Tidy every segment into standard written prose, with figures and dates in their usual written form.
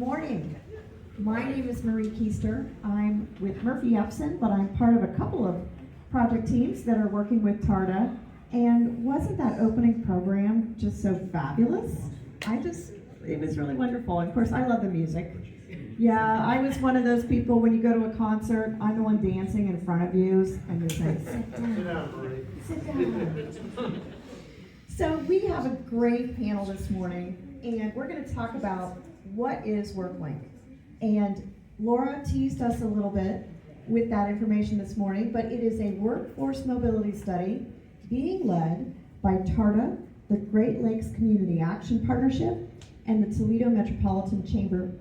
morning. My name is Keister. I'm with Murphy Epson, but I'm part of a couple of project teams that are working with TARTA. And wasn't that opening program just so fabulous? It was really wonderful. And of course, I love the music. Yeah, I was one of those people when you go to a concert, I'm the one dancing in front of you, and you're saying, sit down, Marie. Sit down. So we have a great panel this morning, and we're going to talk about what is WorkLink. And Laura teased us a little bit with that information this morning, but it is a workforce mobility study being led by TARTA, the Great Lakes Community Action Partnership, and the Toledo Metropolitan Chamber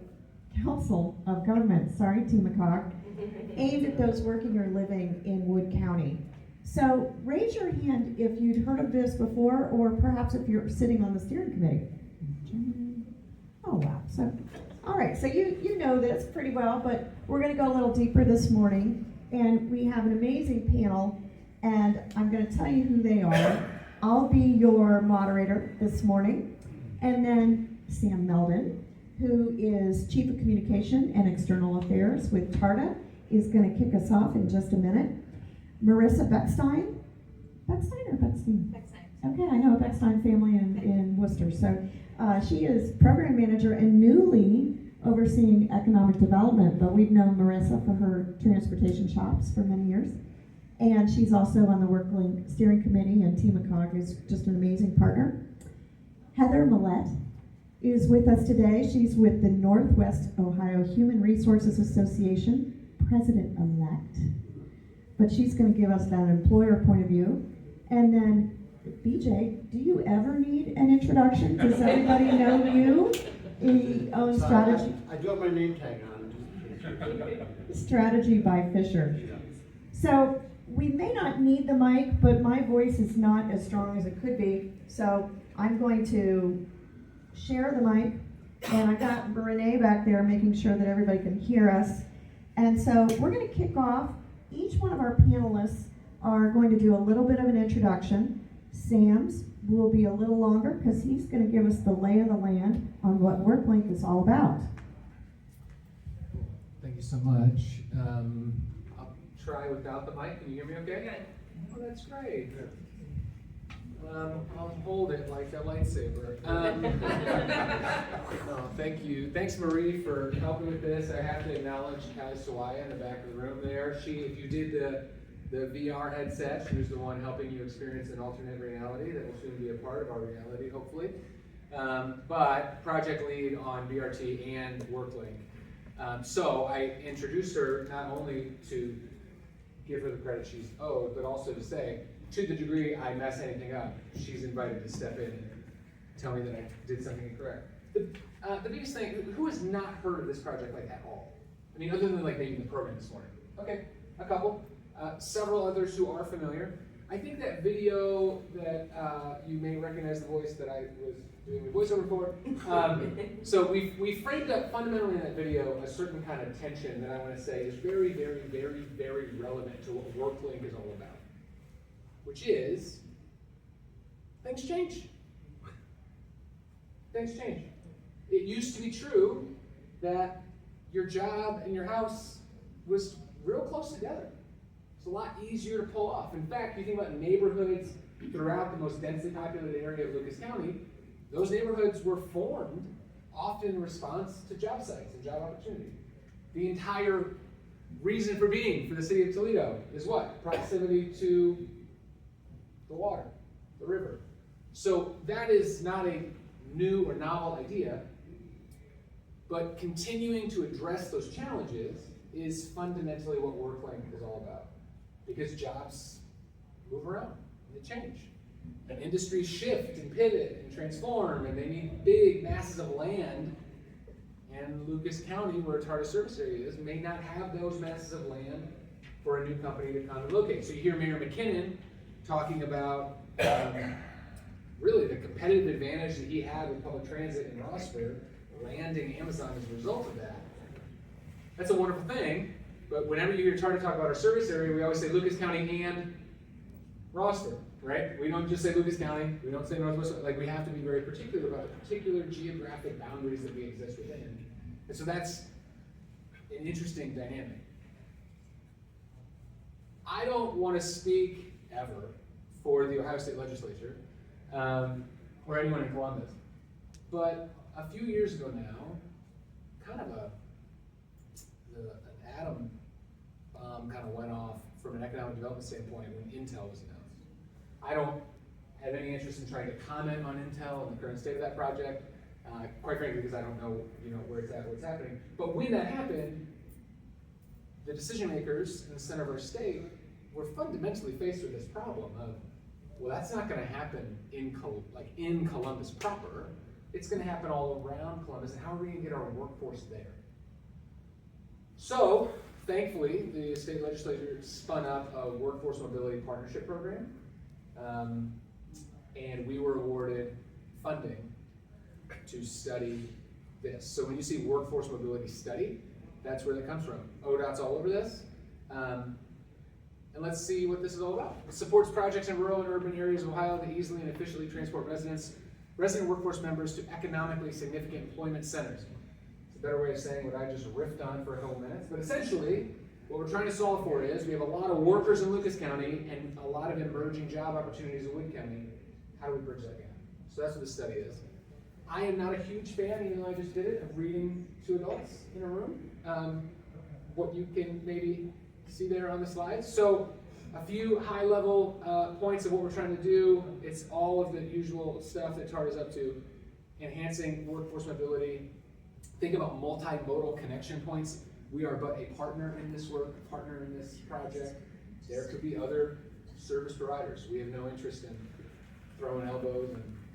Council of Governments, TMACOG, aimed at those working or living in Wood County. So raise your hand if you'd heard of this before, or perhaps if you're sitting on the steering committee. Oh wow, so, all right, so you know this pretty well, but we're gonna go a little deeper this morning, and we have an amazing panel, and I'm gonna tell you who they are. I'll be your moderator this morning, and then Sam Meldon, who is Chief of Communication and External Affairs with TARTA, is gonna kick us off in just a minute. Marissa Bechstein. Bechstein or Bechstein? Bechstein. Okay, I know a Bechstein family in Worcester. So she is program manager and newly overseeing economic development, but we've known Marissa for her transportation shops for many years. And she's also on the WorkLink steering committee, and TMACOG is just an amazing partner. Heather Mallette is with us today. She's with the Northwest Ohio Human Resources Association, president-elect. But she's going to give us that employer point of view. And then, BJ, do you ever need an introduction? Does everybody know you? He owns Strategy. I do have my name tag on. Strategy by Fischer. So we may not need the mic, but my voice is not as strong as it could be. So I'm going to share the mic. And I got Renee back there making sure that everybody can hear us. And so we're going to kick off. Each one of our panelists are going to do a little bit of an introduction. Sam's will be a little longer because he's going to give us the lay of the land on what WorkLink is all about. Thank you so much. I'll try without the mic. Can you hear me okay? Oh, that's great. I'll hold it like a lightsaber. No, thank you. Thanks, Marie, for helping with this. I have to acknowledge Keister in the back of the room there. If you did the VR headset, she was the one helping you experience an alternate reality that will soon be a part of our reality, hopefully. But project lead on BRT and WorkLink. So I introduced her not only to give her the credit she's owed, but also to say, to the degree I mess anything up, she's invited to step in and tell me that I did something incorrect. The biggest thing, who has not heard of this project like at all? I mean, other than like maybe the program this morning. Okay, a couple. Several others who are familiar. I think that video that you may recognize the voice that I was doing the voiceover for. So we framed up fundamentally in that video a certain kind of tension that I want to say is very, very, very, very relevant to what WorkLink is all about. Which is, things change. Things change. It used to be true that your job and your house was real close together. It's a lot easier to pull off. In fact, you think about neighborhoods throughout the most densely populated area of Lucas County, those neighborhoods were formed often in response to job sites and job opportunity. The entire reason for being for the city of Toledo is what? Proximity to the water, the river. So that is not a new or novel idea, but continuing to address those challenges is fundamentally what WorkLink is all about. Because jobs move around and they change. And industries shift and pivot and transform, and they need big masses of land. And Lucas County, where TARTA service area is, may not have those masses of land for a new company to come and locate. So you hear Mayor McKinnon talking about really the competitive advantage that he had with public transit in Rossburg, landing Amazon as a result of that. That's a wonderful thing, but whenever you hear TARTA talk about our service area, we always say Lucas County and Rossburg, right? We don't just say Lucas County, we don't say Northwest, like we have to be very particular about the particular geographic boundaries that we exist within. And so that's an interesting dynamic. I don't want to speak ever for the Ohio State Legislature, or anyone in Columbus, but a few years ago now, kind of an atom bomb kind of went off from an economic development standpoint when Intel was announced. I don't have any interest in trying to comment on Intel and the current state of that project, quite frankly, because I don't know, where it's at, what's happening. But when that happened, the decision makers in the center of our state were fundamentally faced with this problem of, well, that's not going to happen in Columbus proper. It's going to happen all around Columbus, and how are we going to get our workforce there? So, thankfully, the state legislature spun up a workforce mobility partnership program, and we were awarded funding to study this. So when you see workforce mobility study, that's where that comes from. ODOT's all over this. And let's see what this is all about. It supports projects in rural and urban areas of Ohio that easily and efficiently transport resident workforce members to economically significant employment centers. It's a better way of saying what I just riffed on for a couple minutes. But essentially, what we're trying to solve for is we have a lot of workers in Lucas County and a lot of emerging job opportunities in Wood County. How do we bridge that gap? So that's what this study is. I am not a huge fan, even though I just did it, of reading to adults in a room. What you can maybe see there on the slides. So a few high-level points of what we're trying to do. It's all of the usual stuff that TARTA is up to. Enhancing workforce mobility. Think about multimodal connection points. We are but a partner in this work, a partner in this project. There could be other service providers. We have no interest in throwing elbows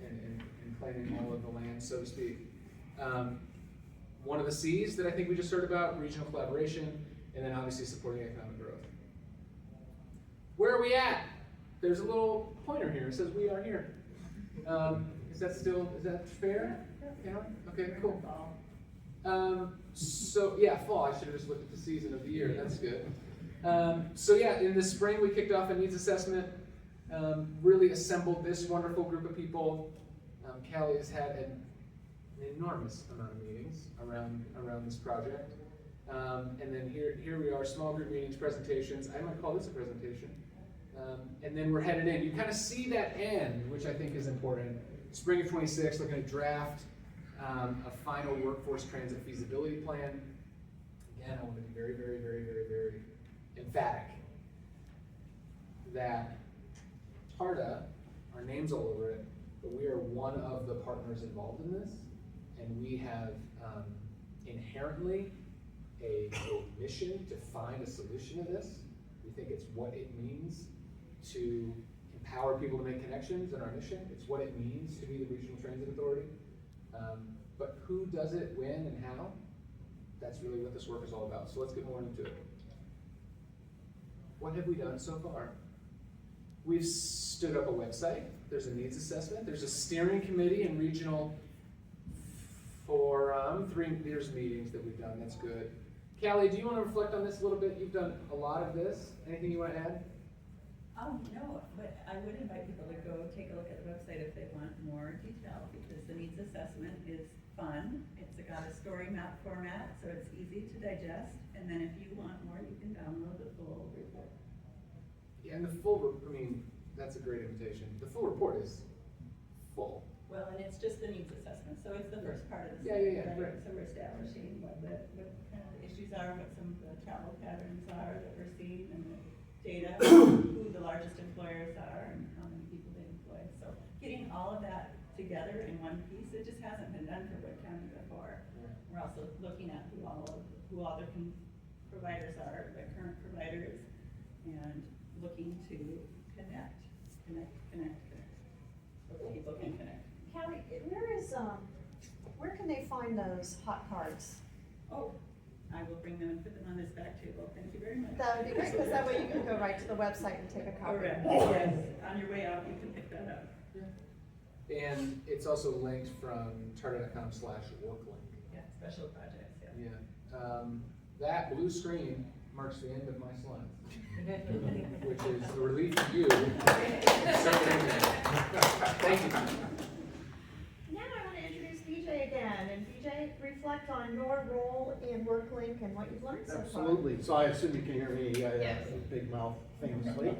and claiming all of the land, so to speak. One of the C's that I think we just heard about, regional collaboration, and then obviously supporting economic growth. Where are we at? There's a little pointer here. It says we are here. Is that fair? Yeah? Okay, cool. So yeah, fall. I should have just looked at the season of the year. That's good. So yeah, in the spring we kicked off a needs assessment. Really assembled this wonderful group of people. Callie has had an enormous amount of meetings around this project. And then here we are, small group meetings, presentations. I might call this a presentation. And then we're headed in. You kind of see that end, which I think is important. Spring of 26, looking at draft a final workforce transit feasibility plan. Again, I want to be very, very, very, very, very emphatic that TARTA, our name's all over it, but we are one of the partners involved in this, and we have inherently a mission to find a solution to this. We think it's what it means to empower people to make connections in our mission. It's what it means to be the Regional Transit Authority. But who does it, when, and how? That's really what this work is all about. So let's get more into it. What have we done so far? We've stood up a website. There's a needs assessment. There's a steering committee and regional forum. There's meetings that we've done. That's good. Callie, do you want to reflect on this a little bit? You've done a lot of this. Anything you want to add? No, but I would invite people to go take a look at the website if they want more detail, because the needs assessment is fun. It's got a story map format, so it's easy to digest. And then if you want more, you can download the full report. Yeah, and the full, that's a great invitation. The full report is full. Well, and it's just the needs assessment, so it's the first part of the Yeah, study, right. So we're establishing what kind of the issues are, what some of the travel patterns are that we're seeing, and the data, who the largest employers are, and how many people they employ. So getting all of that together in one piece, it just hasn't been done for Wood County before. Yeah. We're also looking at who other providers are, the current providers, and looking to connect, so people can connect. Callie, where can they find those hot cards? Oh, I will bring them and put them on this back table. Thank you very much. That would be great, because that way you can go right to the website and take a copy. Correct. Yes. On your way out, you can pick that up. And it's also linked from tarta.com/worklink. Yeah, special projects, yeah. Yeah. That blue screen marks the end of my slides, which is a relief to you. Thank you. Now I want to introduce BJ again, and BJ, reflect on on your role in WorkLink and what you've learned so far. Absolutely. So I assume you can hear me. I Yes. have a big mouth, famously.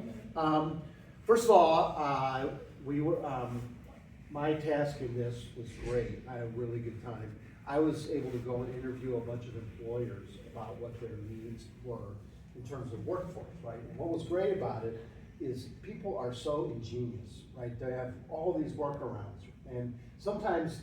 First of all, my task in this was great. I had a really good time. I was able to go and interview a bunch of employers about what their needs were in terms of workforce, right? And what was great about it is people are so ingenious, right? They have all these workarounds, and sometimes,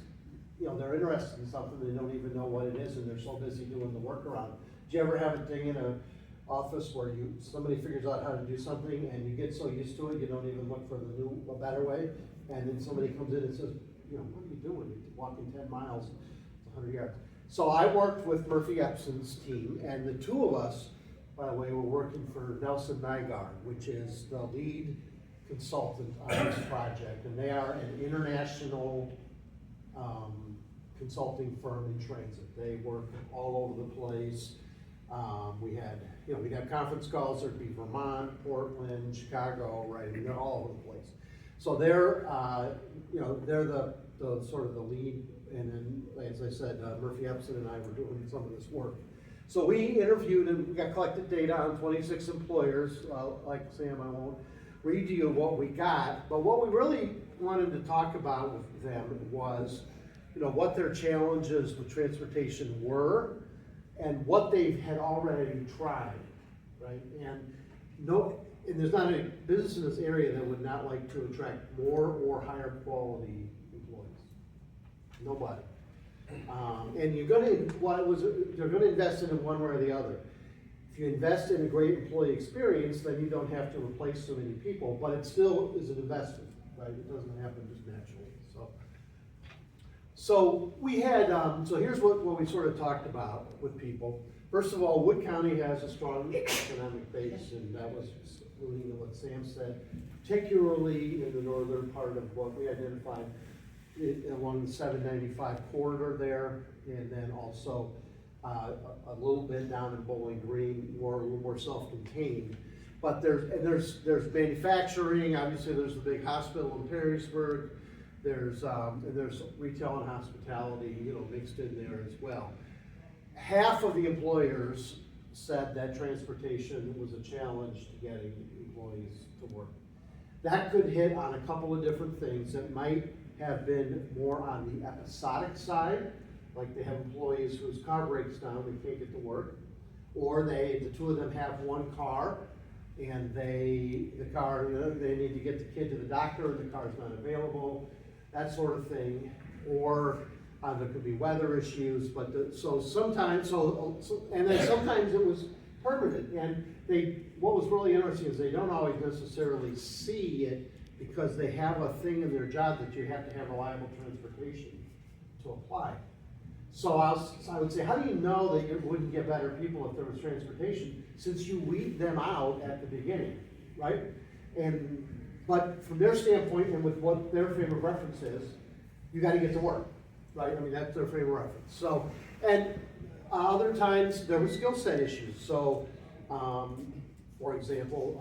they're interested in something, they don't even know what it is, and they're so busy doing the workaround. Do you ever have a thing in an office where somebody figures out how to do something, and you get so used to it, you don't even look for a better way, and then somebody comes in and says, what are you doing? You're walking 10 miles, it's 100 yards. So I worked with Murphy Epson's team, and the two of us, by the way, were working for Nelson Nygaard, which is the lead consultant on this project, and they are an international consulting firm in transit. They work all over the place. We'd have conference calls. There'd be Vermont, Portland, Chicago, right? They're all over the place. So they're the sort of the lead, and then, as I said, Murphy Epson and I were doing some of this work. So we interviewed and we got collected data on 26 employers. Like Sam, I won't read to you what we got, but what we really wanted to talk about with them was, what their challenges with transportation were and what they had already tried, right? And there's not a business in this area that would not like to attract more or higher quality employees. Nobody. And they're gonna invest in it one way or the other. If you invest in a great employee experience, then you don't have to replace so many people, but it still is an investment, right? It doesn't happen just naturally. So we had, so here's what we sort of talked about with people. First of all, Wood County has a strong economic base, and that was alluding to what Sam said, particularly in the northern part of what we identified along the 795 corridor there, and then also a little bit down in Bowling Green, a little more self-contained. But there's manufacturing. Obviously, there's the big hospital in Perrysburg. There's retail and hospitality, mixed in there as well. Half of the employers said that transportation was a challenge to getting employees to work. That could hit on a couple of different things. It might have been more on the episodic side, like they have employees whose car breaks down, they can't get to work, or the two of them have one car, and they need to get the kid to the doctor, and the car's not available, that sort of thing. Or there could be weather issues, but sometimes it was permanent. And what was really interesting is they don't always necessarily see it because they have a thing in their job that you have to have reliable transportation to apply. So I would say, how do you know that you wouldn't get better people if there was transportation, since you weed them out at the beginning, right? But from their standpoint, and with what their frame of reference is, you got to get to work, right? I mean, that's their frame of reference. So, and other times there were skill set issues. So, for example,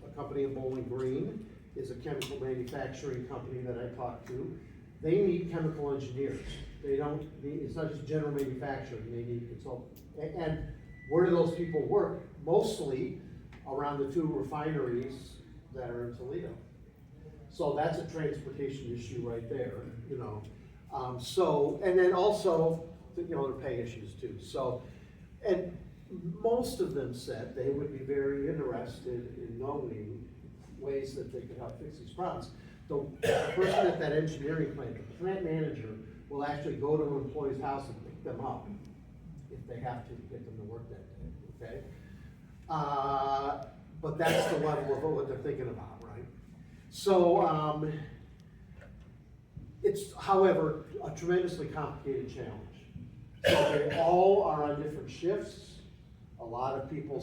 a company in Bowling Green is a chemical manufacturing company that I talked to. They need chemical engineers. It's not just general manufacturing, they need consultants. And where do those people work? Mostly around the two refineries that are in Toledo. So that's a transportation issue right there, and then also, their pay issues too. So, and most of them said they would be very interested in knowing ways that they could help fix these problems. The person at that engineering plant, the plant manager, will actually go to an employee's house and pick them up if they have to get them to work that day, okay? But that's the level of what they're thinking about, right? So, it's, however, a tremendously complicated challenge. So they all are on different shifts. A lot of people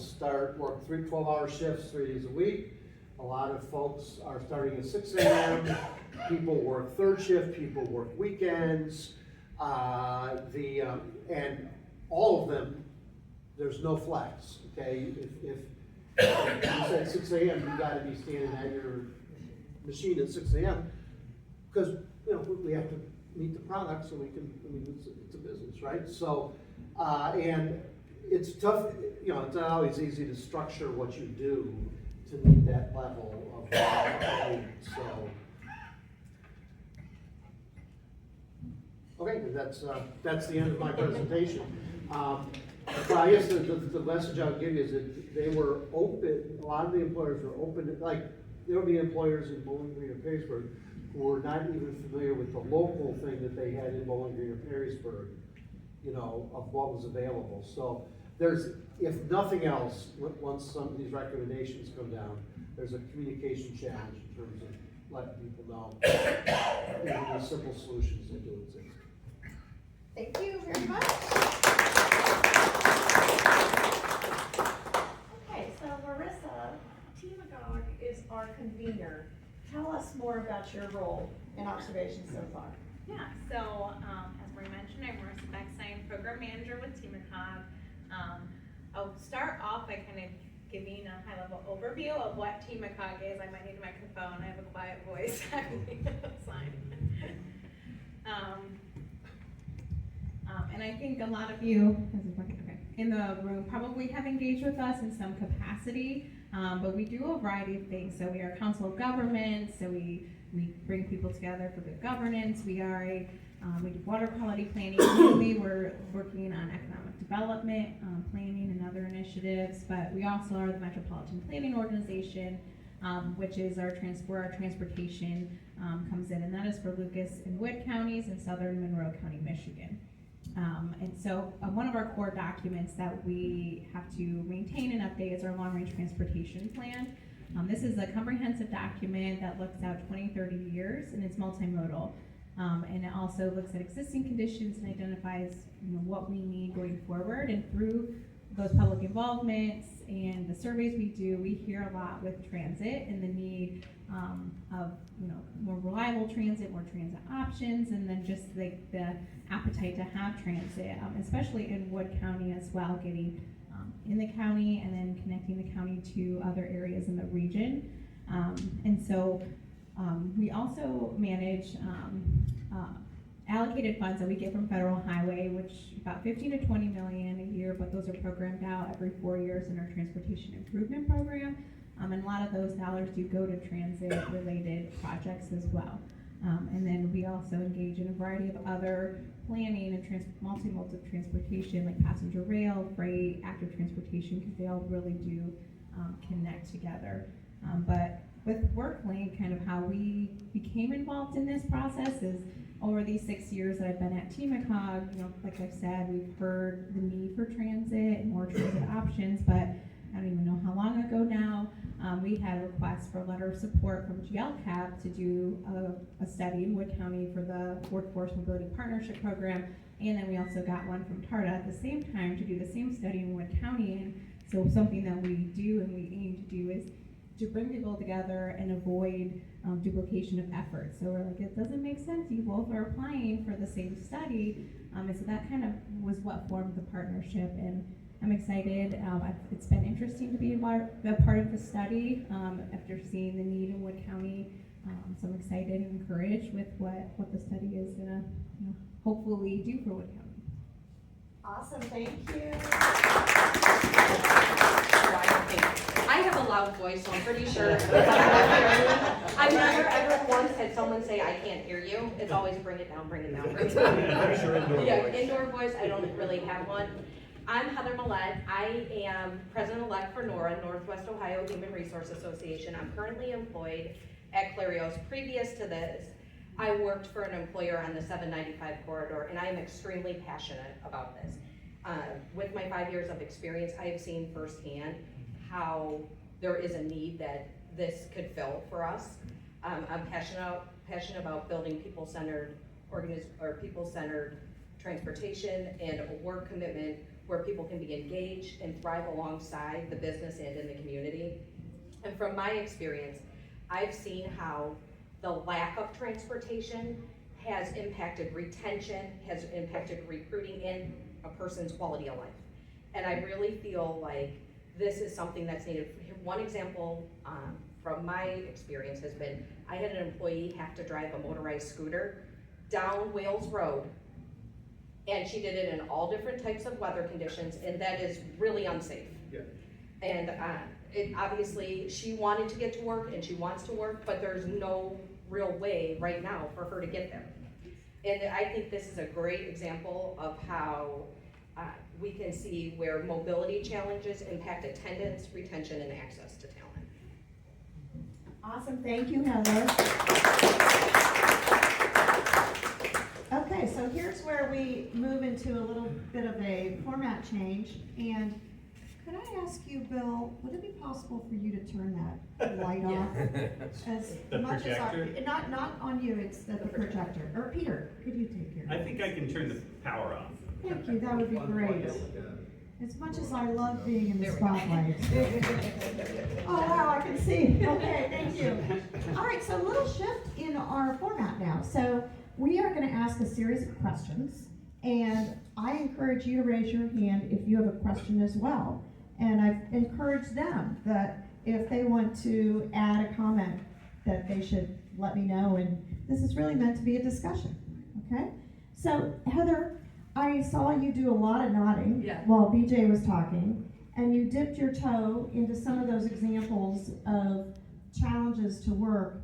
work 12-hour shifts 3 days a week. A lot of folks are starting at 6 a.m. People work third shift, people work weekends. And all of them, there's no flex, okay? If you said 6 a.m., you gotta be standing at your machine at 6 a.m. because we have to meet the product so we can, I mean, it's a business, right? So, and it's tough, you know, it's not always easy to structure what you do to meet that level of need, so. Okay, that's the end of my presentation. But I guess the message I would give you is that they were open, a lot of the employers were open, like, there would be employers in Bowling Green or Perrysburg who were not even familiar with the local thing that they had in Bowling Green or Perrysburg, you know, of what was available. So there's, if nothing else, once some of these recommendations come down, there's a communication challenge in terms of letting people know, even these simple solutions that do exist. Thank you very much. Okay, so Marissa, TMACOG is our convener. Tell us more about your role and observations so far. Yeah, so as Marie mentioned, I'm Marissa Bechstein, Program Manager with TMACOG. I'll start off by kind of giving a high-level overview of what TMACOG is. I might need a microphone. I have a quiet voice. That's fine. And I think a lot of you in the room probably have engaged with us in some capacity, but we do a variety of things. So we are a council of government, so we bring people together for good governance. We are we do water quality planning. Mainly we're working on economic development, planning and other initiatives, but we also are the Metropolitan Planning Organization, which is where our transportation comes in, and that is for Lucas and Wood counties and southern Monroe County, Michigan. And so one of our core documents that we have to maintain and update is our long-range transportation plan. This is a comprehensive document that looks out 20-30 years, and it's multimodal. And it also looks at existing conditions and identifies, you know, what we need going forward. And through those public involvements and the surveys we do, we hear a lot with transit and the need of, you know, more reliable transit, more transit options, and then just like the appetite to have transit, especially in Wood County as well, getting in the county and then connecting the county to other areas in the region. And so we also manage allocated funds that we get from federal highway, which about 15 to 20 million a year, but those are programmed out every 4 years in our transportation improvement program. And a lot of those dollars do go to transit related projects as well. And then we also engage in a variety of other planning and multimodal transportation, like passenger rail, freight, active transportation, because they all really do connect together. But with WorkLink, kind of how we became involved in this process is over these 6 years that I've been at TMACOG, you know, like I've said, we've heard the need for transit and more transit options, but I don't even know how long ago now, we had requests for a letter of support from GLCAP to do a study in Wood County for the Workforce Mobility Partnership Program, and then we also got one from TARTA at the same time to do the same study in Wood County. And so something that we do and we aim to do is to bring people together and avoid duplication of effort. So we're like, it doesn't make sense, you both are applying for the same study, and so that kind of was what formed the partnership. And I'm excited. It's been interesting to be a part of the study after seeing the need in Wood County. So I'm excited and encouraged with what the study is gonna, you know, hopefully do for Wood County. Awesome, thank you. I have a loud voice, so I'm pretty sure. I've never ever once had someone say, I can't hear you. It's always bring it down, bring it down, bring it down. Yeah, indoor voice, I don't really have one. I'm Heather Mallette. I am President-elect for NORA, Northwest Ohio Human Resource Association. I'm currently employed at Clarios. Previous to this, I worked for an employer on the 795 corridor, and I am extremely passionate about this. With my 5 years of experience, I have seen firsthand how there is a need that this could fill for us. I'm passionate about building people-centered transportation and a work commitment where people can be engaged and thrive alongside the business and in the community. And from my experience, I've seen how the lack of transportation has impacted retention, has impacted recruiting, and a person's quality of life. And I really feel like this is something that's needed. One example from my experience has been, I had an employee have to drive a motorized scooter down Wales Road. And she did it in all different types of weather conditions, and that is really unsafe. Yeah. And it obviously, she wanted to get to work and she wants to work, but there's no real way right now for her to get there. And I think this is a great example of how we can see where mobility challenges impact attendance, retention, and access to talent. Awesome, thank you, Heather. Okay, so here's where we move into a little bit of a format change. And could I ask you, Bill, would it be possible for you to turn that light off? As The much as our- projector? not on you, it's the projector. Or Peter, could you take care of it? I think I can turn the power off. Thank you, that would be great. As much as I love being in the spotlight. Oh, wow, I can see. Okay, thank you. All right, so a little shift in our format now. So we are going to ask a series of questions, and I encourage you to raise your hand if you have a question as well. And I've encouraged them that if they want to add a comment, that they should let me know. And this is really meant to be a discussion, okay? So Heather, I saw you do a lot of nodding while BJ was talking, and you dipped your toe into some of those examples of challenges to work.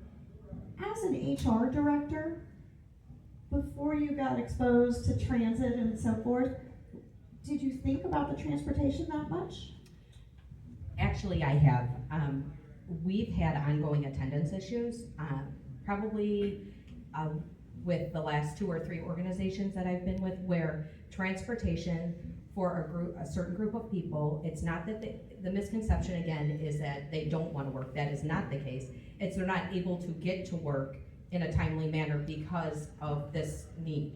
As an HR director, before you got exposed to transit and so forth, did you think about the transportation that much? Actually, I have. We've had ongoing attendance issues, probably with the last 2 or 3 organizations that I've been with, where transportation for a certain group of people, it's not that the misconception again is that they don't want to work. That is not the case. It's they're not able to get to work in a timely manner because of this need.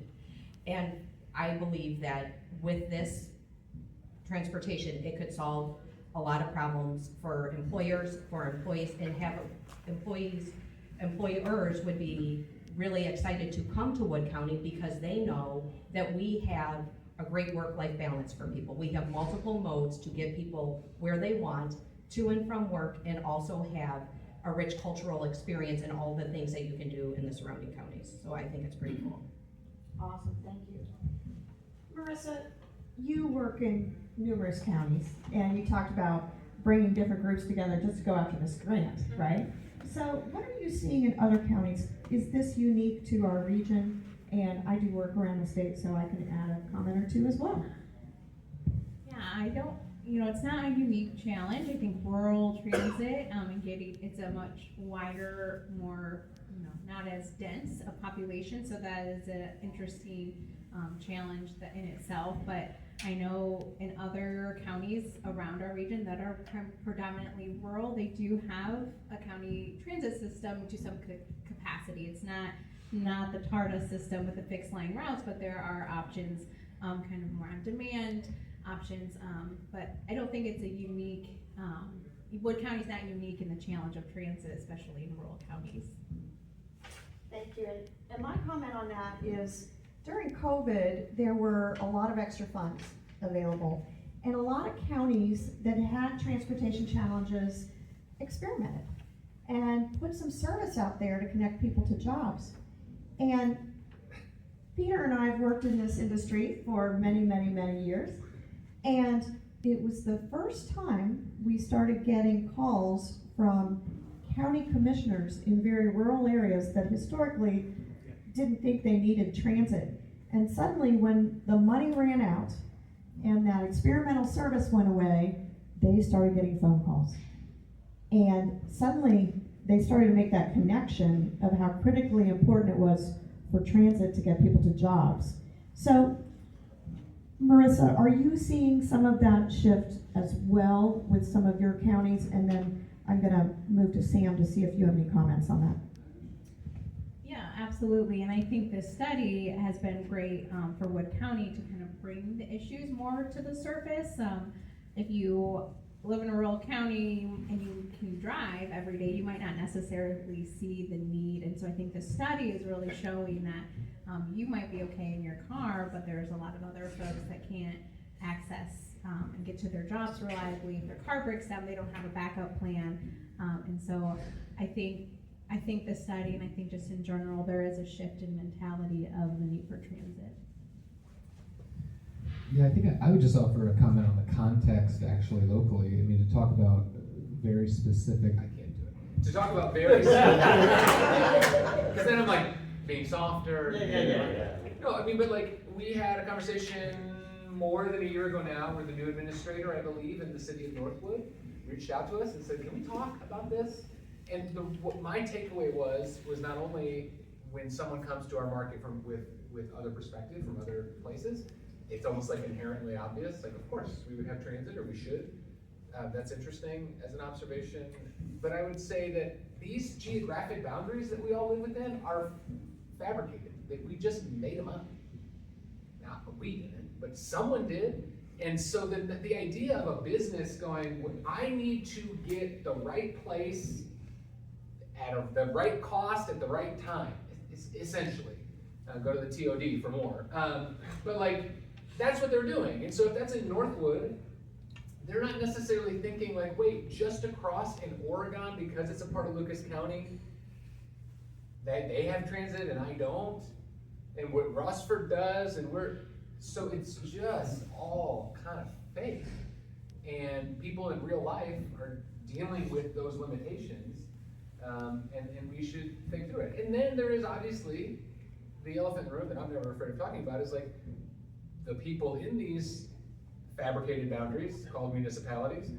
And I believe that with this transportation, it could solve a lot of problems for employers, for employees, and have employers would be really excited to come to Wood County because they know that we have a great work-life balance for people. We have multiple modes to get people where they want to and from work, and also have a rich cultural experience and all the things that you can do in the surrounding counties. So I think it's pretty cool. Awesome, thank you. Marissa, you work in numerous counties, and you talked about bringing different groups together just to go after this grant, right? So what are you seeing in other counties? Is this unique to our region? And I do work around the state, so I can add a comment or two as well. Yeah, I don't, it's not a unique challenge. I think rural transit and it's a much wider, more, not as dense a population, so that is an interesting challenge that in itself. But I know in other counties around our region that are predominantly rural, they do have a county transit system to some capacity. It's not the TARTA system with the fixed line routes, but there are options, kind of more on demand options. But I don't think it's a unique, Wood County's not unique in the challenge of transit, especially in rural counties. Thank you. And my comment on that is, during COVID, there were a lot of extra funds available. And a lot of counties that had transportation challenges experimented and put some service out there to connect people to jobs. And Peter and I have worked in this industry for many, many, many years. And it was the first time we started getting calls from county commissioners in very rural areas that historically didn't think they needed transit. And suddenly when the money ran out and that experimental service went away, they started getting phone calls. And suddenly they started to make that connection of how critically important it was for transit to get people to jobs. So, Marissa, are you seeing some of that shift as well with some of your counties? And then I'm gonna move to Sam to see if you have any comments on that. Yeah, absolutely. And I think this study has been great for Wood County to kind of bring the issues more to the surface. If you live in a rural county and you can drive every day, you might not necessarily see the need. And so I think the study is really showing that you might be okay in your car, but there's a lot of other folks that can't access and get to their jobs reliably. If their car breaks down, they don't have a backup plan. And so I think I think this study, and I think just in general, there is a shift in mentality of the need for transit. Yeah, I think I would just offer a comment on the context actually locally. I mean, to talk about very specific, I can't do it. To talk about very because then I'm like being softer. No, I mean, but like we had a conversation more than a year ago now where the new administrator, I believe, in the city of Northwood reached out to us and said, can we talk about this? And what my takeaway was not only when someone comes to our market with other perspective from other places, it's almost like inherently obvious, like of course we would have transit, or we should. That's interesting as an observation. But I would say that these geographic boundaries that we all live within are fabricated, that we just made them up. Not we didn't, but someone did. And so the idea of a business going, I need to get the right place at the right cost at the right time, essentially. Go to the TOD for more. But like, that's what they're doing. And so if that's in Northwood, they're not necessarily thinking like, wait, just across in Oregon, because it's a part of Lucas County, that they have transit and I don't, and what Rossford does, and so it's just all kind of fake. And people in real life are dealing with those limitations, and we should think through it. And then there is obviously the elephant in the room that I'm never afraid of talking about is like the people in these fabricated boundaries called municipalities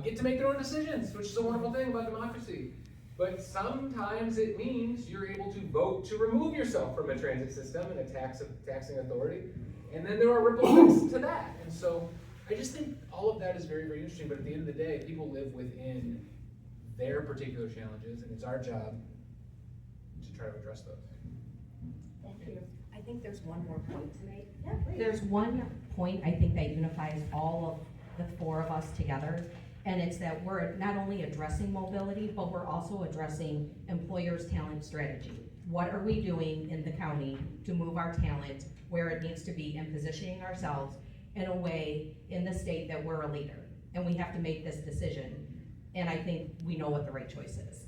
get to make their own decisions, which is a wonderful thing about democracy. But sometimes it means you're able to vote to remove yourself from a transit system and a taxing authority. And then there are ripple effects to that. And so I just think all of that is very, very interesting. But at the end of the day, people live within their particular challenges, and it's our job to try to address those. Thank you. I think there's one more point to make. Yeah, please. There's one point I think that unifies all of the four of us together, and it's that we're not only addressing mobility, but we're also addressing employers' talent strategy. What are we doing in the county to move our talent where it needs to be, and positioning ourselves in a way in the state that we're a leader? And we have to make this decision, and I think we know what the right choice is.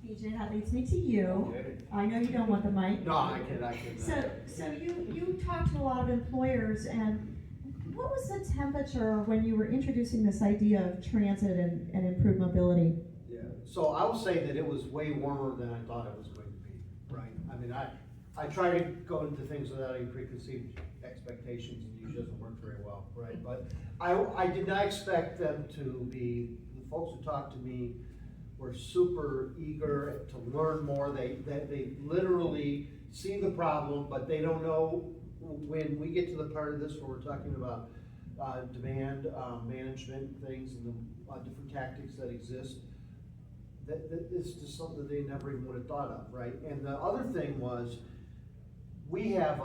PJ, that leads me to you. I know you don't want the mic. No, I can. So you talked to a lot of employers, and what was the temperature when you were introducing this idea of transit and improved mobility? Yeah, so I will say that it was way warmer than I thought it was going to be, right? I mean, I try to go into things without any preconceived expectations, and usually doesn't work very well, right? But I did not expect them to be, the folks who talked to me were super eager to learn more. They literally see the problem, but they don't know when we get to the part of this where we're talking about demand management things and the different tactics that exist. That it's just something that they never even would have thought of, right? And the other thing was, we have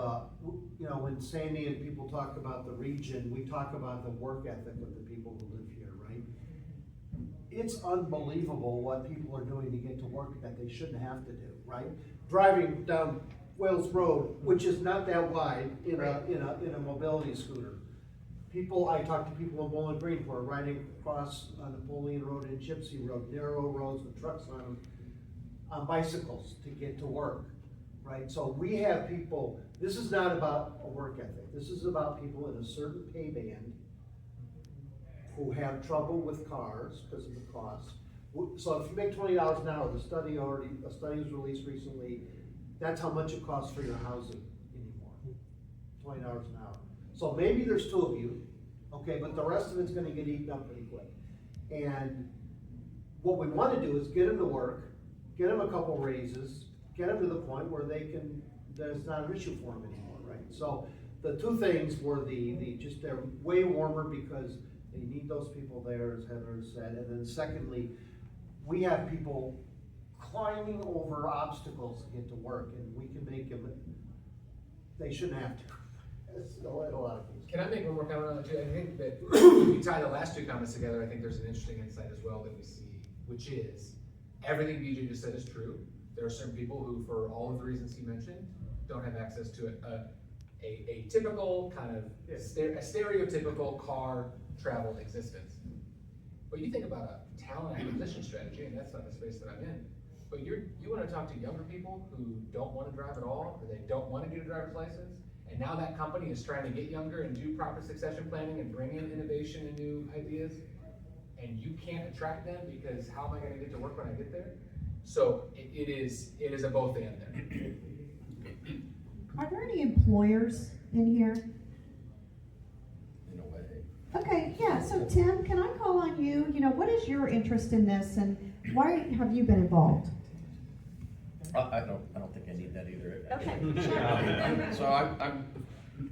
when Sandy and people talk about the region, we talk about the work ethic of the people who live here, right? It's unbelievable what people are doing to get to work that they shouldn't have to do, right? Driving down Wales Road, which is not that wide in a mobility scooter. I talk to people in Bowling Green who are riding across Napoleon Road and Gypsy Road, narrow roads with trucks on them, on bicycles to get to work, right? So we have people, this is not about a work ethic. This is about people in a certain pay band who have trouble with cars because of the cost. So if you make $20 an hour, a study was released recently, that's how much it costs for your housing anymore, $20 an hour. So maybe there's two of you, okay, but the rest of it's gonna get eaten up pretty quick. And what we wanna do is get them to work, get them a couple raises, get them to the point where that it's not an issue for them anymore, right? So the two things were they're way warmer because they need those people there, as Heather said, and then secondly, we have people climbing over obstacles to get to work, and we can make them, they shouldn't have to. It's a lot of things. Can I make one more comment on that too? I think that if you tie the last two comments together, I think there's an interesting insight as well that we see, which is everything BJ just said is true. There are certain people who, for all of the reasons he mentioned, don't have access to a typical kind of a stereotypical car travel existence. But you think about a talent acquisition strategy, and that's not the space that I'm in. But you want to talk to younger people who don't want to drive at all, or they don't want to get a driver's license, and now that company is trying to get younger and do proper succession planning and bring in innovation and new ideas, and you can't attract them because how am I going to get to work when I get there? So it is a both and there. Are there any employers in here? In a way. Okay, yeah, so Tim, can I call on you? You know, what is your interest in this and why have you been involved? I don't think I need that either. Okay. So I'm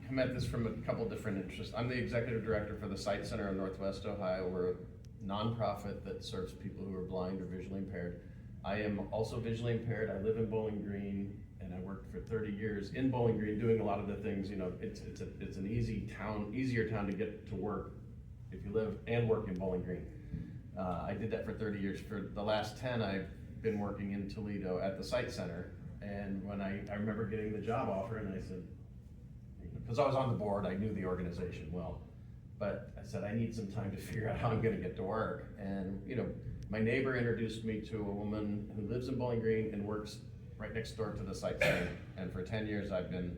come at this from a couple different interests. I'm the executive director for the Site Center in Northwest Ohio. We're a nonprofit that serves people who are blind or visually impaired. I am also visually impaired. I live in Bowling Green, and I worked for 30 years in Bowling Green doing a lot of the things, you know, it's an easier town to get to work if you live and work in Bowling Green. I did that for 30 years. For the last 10, I've been working in Toledo at the Site Center. And when I remember getting the job offer, and I said, because I was on the board, I knew the organization well, but I said, I need some time to figure out how I'm gonna get to work. And, you know, my neighbor introduced me to a woman who lives in Bowling Green and works right next door to the Site Center. And for 10 years, I've been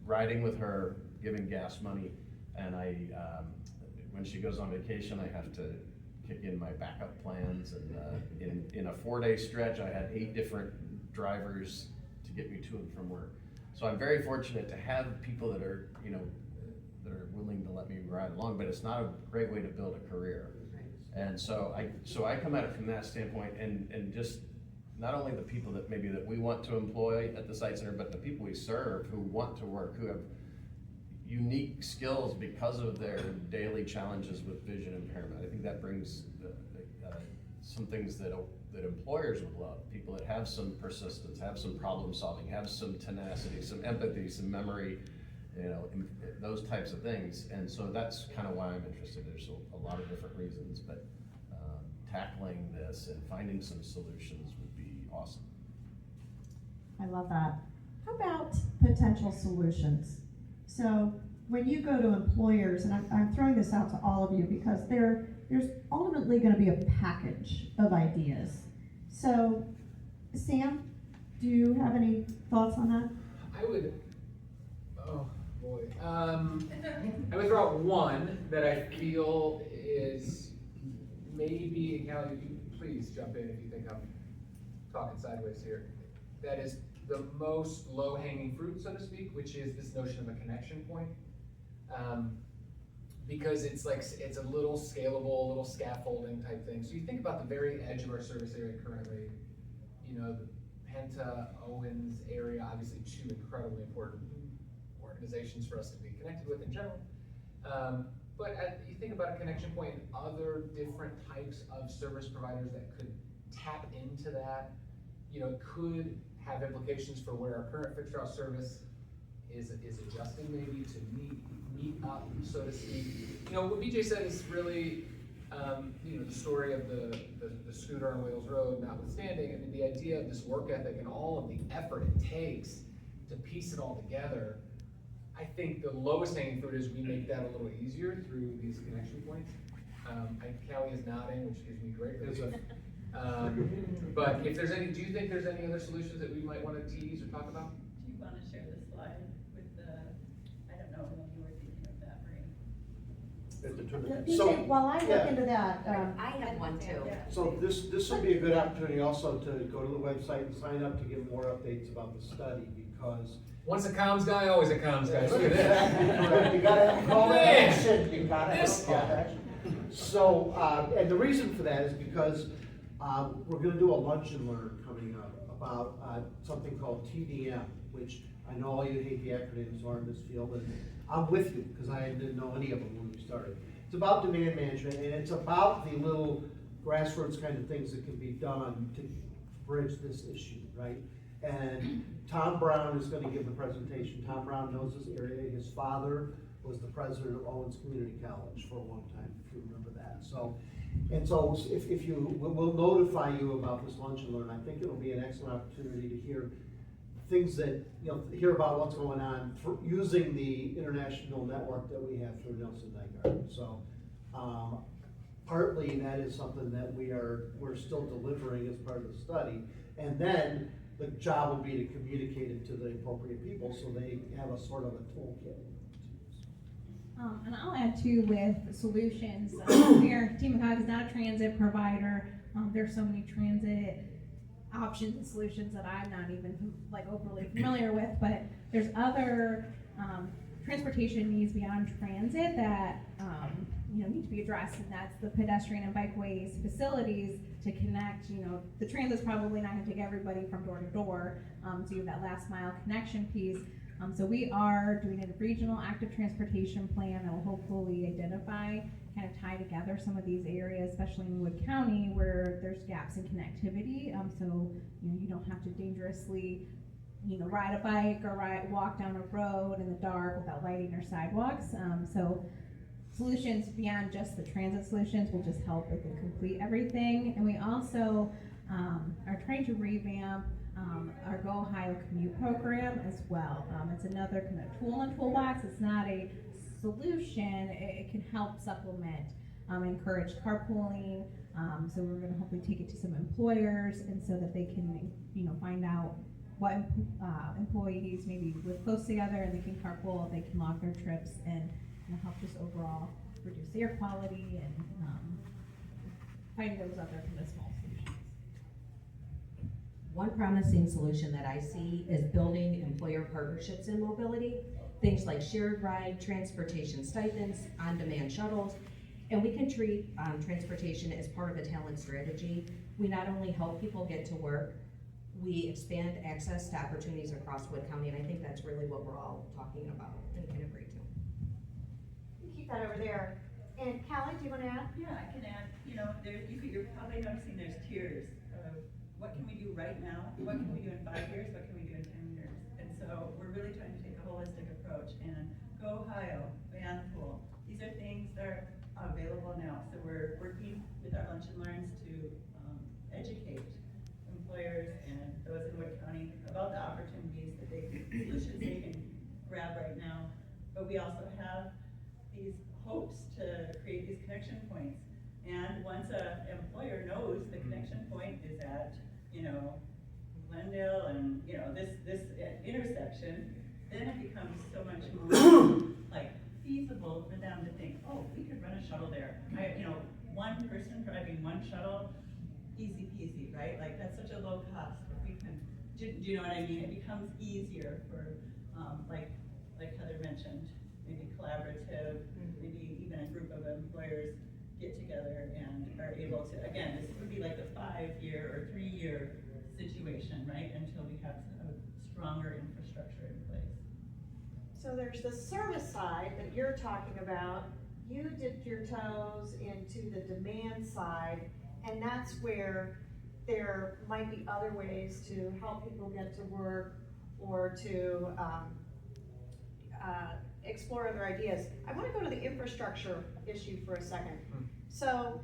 riding with her, giving gas money. And when she goes on vacation, I have to kick in my backup plans. And in a 4-day stretch, I had 8 different drivers to get me to and from work. So I'm very fortunate to have people that are, you know, that are willing to let me ride along, but it's not a great way to build a career. And so I come at it from that standpoint, and just not only the people that maybe that we want to employ at the Site Center, but the people we serve who want to work, who have unique skills because of their daily challenges with vision impairment. I think that brings some things that employers would love. People that have some persistence, have some problem solving, have some tenacity, some empathy, some memory, you know, those types of things. And so that's kind of why I'm interested. There's a lot of different reasons, but tackling this and finding some solutions would be awesome. I love that. How about potential solutions? So when you go to employers, and I'm throwing this out to all of you because there's ultimately going to be a package of ideas. So Sam, do you have any thoughts on that? I would, oh boy. I would throw out one that I feel is maybe, and Callie, you please jump in if you think I'm talking sideways here. That is the most low-hanging fruit, so to speak, which is this notion of a connection point. Because it's a little scalable, a little scaffolding type thing. So you think about the very edge of our service area currently, you know, the Penta, Owens area, obviously 2 incredibly important organizations for us to be connected with in general. But you think about a connection point and other different types of service providers that could tap into that, you know, could have implications for where our current fixed route service is adjusting maybe to meet up, so to speak. You know, what BJ said is really, you know, the story of the scooter on Wales Road notwithstanding. I mean, the idea of this work ethic and all of the effort it takes to piece it all together, I think the lowest hanging fruit is we make that a little easier through these connection points. Callie is nodding, which gives me great relief. But if there's any, do you think there's any other solutions that we might want to tease or talk about? Do you want to share the slide with the, I don't know when you were thinking of that, Marie? BJ, while I look into that, I had one too. So this would be a good opportunity also to go to the website and sign up to get more updates about the study, because Once a comms guy, always a comms guy. Look at exactly that. correct. You gotta have a call to Man. action. You gotta have This a call to guy. action. So, and the reason for that is because we're gonna do a lunch and learn coming up about something called TDM, which I know all you hate the acronyms are in this field, and I'm with you, because I didn't know any of them when we started. It's about demand management, and it's about the little grassroots kind of things that can be done to bridge this issue, right? And Tom Brown is gonna give the presentation. Tom Brown knows this area. His father was the president of Owens Community College for a long time, if you remember that. So, and so if you, we'll notify you about this lunch and learn. I think it'll be an excellent opportunity to hear things that, you know, hear about what's going on for using the international network that we have through Nelson Nygaard. So, partly that is something that we're still delivering as part of the study. And then the job will be to communicate it to the appropriate people so they have a sort of a toolkit. And I'll add too with solutions. Here, TMACOG is not a transit provider. There's so many transit options and solutions that I'm not even like overly familiar with, but there's other transportation needs beyond transit that need to be addressed, and that's the pedestrian and bikeways facilities to connect. The transit's probably not going to take everybody from door to door, so you have that last mile connection piece. So we are doing a regional active transportation plan that will hopefully identify, kind of tie together some of these areas, especially in Wood County where there's gaps in connectivity. So you don't have to dangerously ride a bike or walk down a road in the dark without lighting or sidewalks. So solutions beyond just the transit solutions will just help with and complete everything. And we also are trying to revamp our Go Ohio commute program as well. It's another kind of tool in the toolbox. It's not a solution. It can help supplement, encourage carpooling. So we're going to hopefully take it to some employers, and so that they can find out what employees maybe live close together and they can carpool, they can log their trips, and help just overall reduce air quality and find those other kind of small solutions. One promising solution that I see is building employer partnerships in mobility, things like shared ride, transportation stipends, on-demand shuttles, and we can treat transportation as part of a talent strategy. We not only help people get to work, we expand access to opportunities across Wood County, and I think that's really what we're all talking about and can agree to. Keep that over there. And Callie, do you want to add? Yeah, I can add, you're probably noticing there's tiers of what can we do right now, what can we do in 5 years, what can we do in 10 years. And so we're really trying to take a holistic approach, and Go Ohio, Van Pool, these are things that are available now. So we're working with our Lunch and Learns to educate employers and those in Wood County about the opportunities that solutions they can grab right now. But we also have these hopes to create these connection points. And once an employer knows the connection point is at, Glendale and, this intersection, then it becomes so much more feasible for them to think, oh, we could run a shuttle there. One person driving one shuttle, easy peasy, right? That's such a low cost. If we can, do you know what I mean? It becomes easier for, like Heather mentioned, maybe collaborative, maybe even a group of employers get together and are able to, again, this would be like a 5-year or 3-year situation, right? Until we have a stronger infrastructure in place. So there's the service side that you're talking about. You dipped your toes into the demand side, and that's where there might be other ways to help people get to work or to explore other ideas. I want to go to the infrastructure issue for a second. So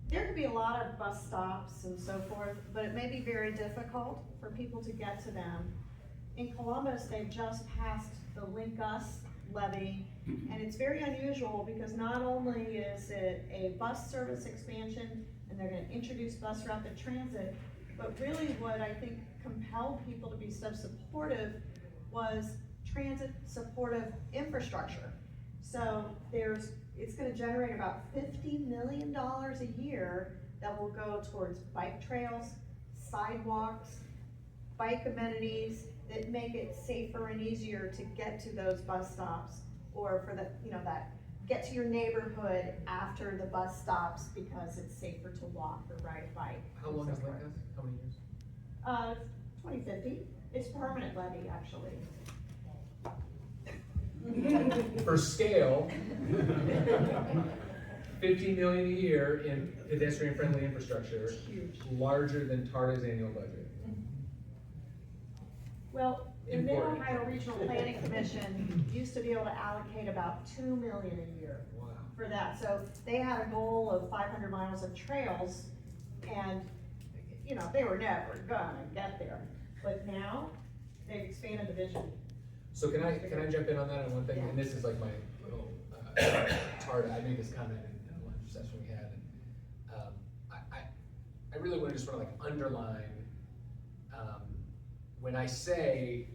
there could be a lot of bus stops and so forth, but it may be very difficult for people to get to them. In Columbus, they've just passed the Link Us levy, and it's very unusual because not only is it a bus service expansion and they're going to introduce bus rapid transit, but really what I think compelled people to be so supportive was transit supportive infrastructure. So it's going to generate about $50 million a year that will go towards bike trails, sidewalks, bike amenities that make it safer and easier to get to those bus stops, or for that get to your neighborhood after the bus stops because it's safer to walk or ride a bike. How long is Link Us? How many years? 2050. It's permanent levy, actually. For scale, 50 million a year in pedestrian-friendly infrastructure, larger than TARTA's annual budget. Well, the Important. Mid-Ohio Regional Planning Commission used to be able to allocate about $2 million a year for that. So they had a goal of 500 miles of trails, and they were never gonna get there. But now they've expanded the vision. So can I jump in on that on one thing? Yeah. And this is like my little TARTA. I made this comment in lunch. session we had. And I really want to just sort of like underline, when I say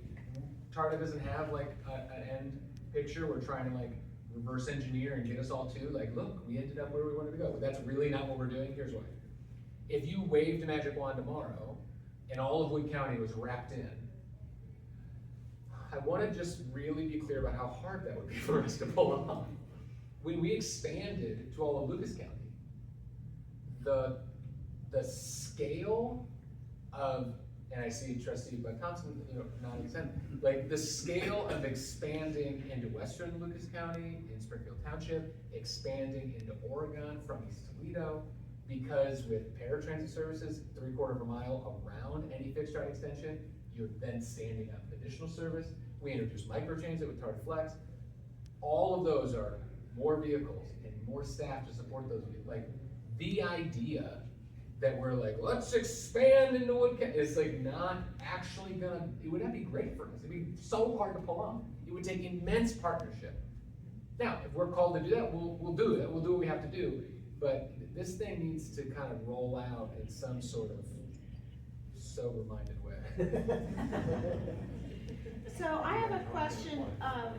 TARTA doesn't have like an end picture, we're trying to like reverse engineer and get us all to like, look, we ended up where we wanted to go. But that's really not what we're doing. Here's why. If you waved a magic wand tomorrow and all of Wood County was wrapped in, I want to just really be clear about how hard that would be for us to pull off. When we expanded to all of Lucas County, the scale of, and I see Trustee Bud Thompson, nodding his head, like the scale of expanding into Western Lucas County, in Springfield Township, expanding into Oregon from East Toledo, because with paratransit services, 3/4 of a mile around any fixed route extension, you're then standing up additional service. We introduced microtransit with TARTA Flex. All of those are more vehicles and more staff to support those. Like the idea that we're like, let's expand into Wood County, it's like not actually gonna, it would not be great for us. It'd be so hard to pull off. It would take immense partnership. Now, if we're called to do that, we'll do that. We'll do what we have to do. But this thing needs to kind of roll out in some sort of sober-minded way. So I have a question,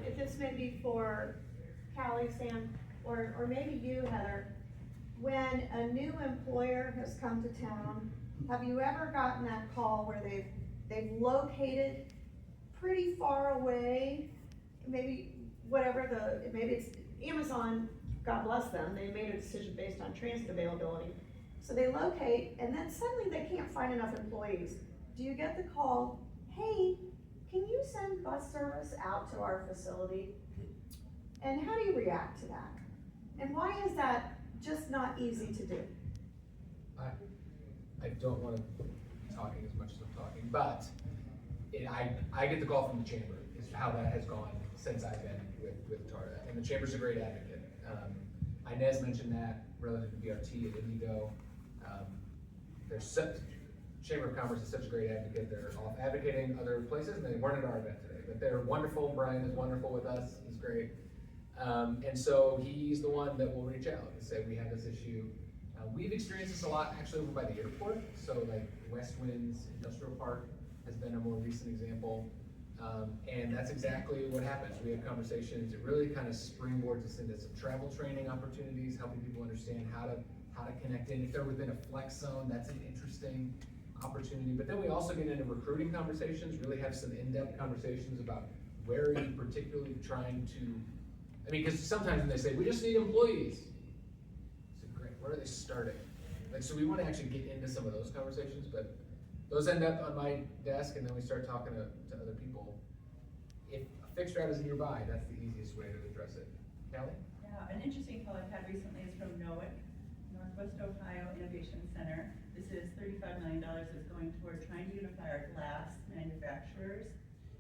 if this may be for Callie, Sam, or maybe you, Heather. When a new employer has come to town, have you ever gotten that call where they've located pretty far away, maybe maybe it's Amazon, God bless them, they made a decision based on transit availability. So they locate, and then suddenly they can't find enough employees. Do you get the call, hey, can you send bus service out to our facility? And how do you react to that? And why is that just not easy to do? I don't want to be talking as much as I'm talking, but I get the call from the chamber, is how that has gone since I've been with TARTA. And the chamber's a great advocate. Inez mentioned that relative to BRT at Indigo. Chamber of Commerce is such a great advocate. They're off advocating other places, and they weren't at our event today, but they're wonderful. Brian is wonderful with us. He's great. And so he's the one that will reach out and say, we have this issue. We've experienced this a lot actually over by the airport. So like West Winds Industrial Park has been a more recent example. And that's exactly what happens. We have conversations. It really kind of springboards us into some travel training opportunities, helping people understand how to connect in. If they're within a flex zone, that's an interesting opportunity. But then we also get into recruiting conversations, really have some in-depth conversations about where are you particularly trying to, because sometimes when they say, we just need employees, I said, great, where are they starting? Like, so we want to actually get into some of those conversations, but those end up on my desk, and then we start talking to other people. If a fixed route is nearby, that's the easiest way to address it. Callie? Yeah, an interesting call I've had recently is from NOIC, Northwest Ohio Innovation Center. This is $35 million that's going toward trying to unify our glass manufacturers.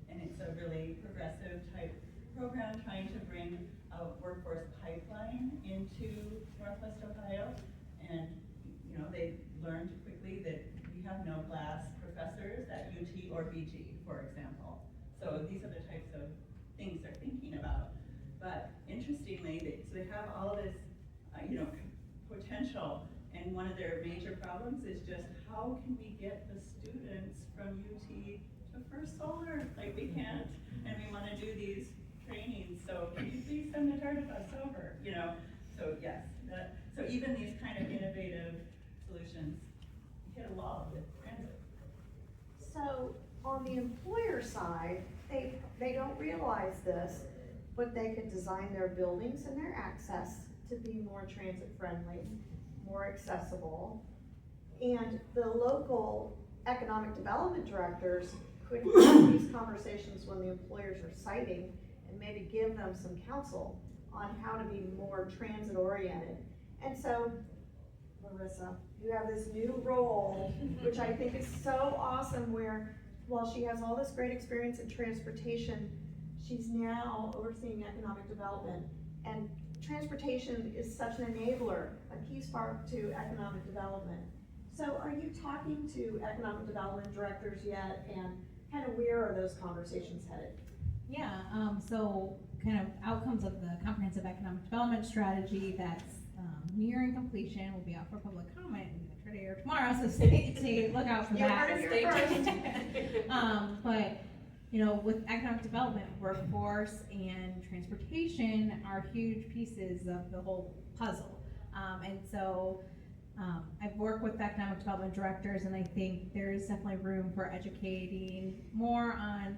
And it's a really progressive type program trying to bring a workforce pipeline into Northwest Ohio. And they learned quickly that we have no glass professors at UT or BG, for example. So these are the types of things they're thinking about. But interestingly, they have all this, potential, and one of their major problems is just how can we get the students from UT to First Solar? Like we can't, and we want to do these trainings. So can you please send the TARTA bus over? So yes, so even these kind of innovative solutions hit a wall with transit. So on the employer side, they don't realize this, but they could design their buildings and their access to be more transit friendly, more accessible. And the local economic development directors could have these conversations when the employers are citing and maybe give them some counsel on how to be more transit oriented. And so, Marissa, you have this new role, which I think is so awesome, where while she has all this great experience in transportation, she's now overseeing economic development. And transportation is such an enabler, a key spark to economic development. So are you talking to economic development directors yet, and kind of where are those conversations headed? Yeah, so kind of outcomes of the comprehensive economic development strategy that's nearing completion, will be out for public comment today or tomorrow, so stay look out for You that. heard it here first. But, you know, with economic development, workforce and transportation are huge pieces of the whole puzzle. And so, I've worked with economic development directors, and I think there is definitely room for educating more on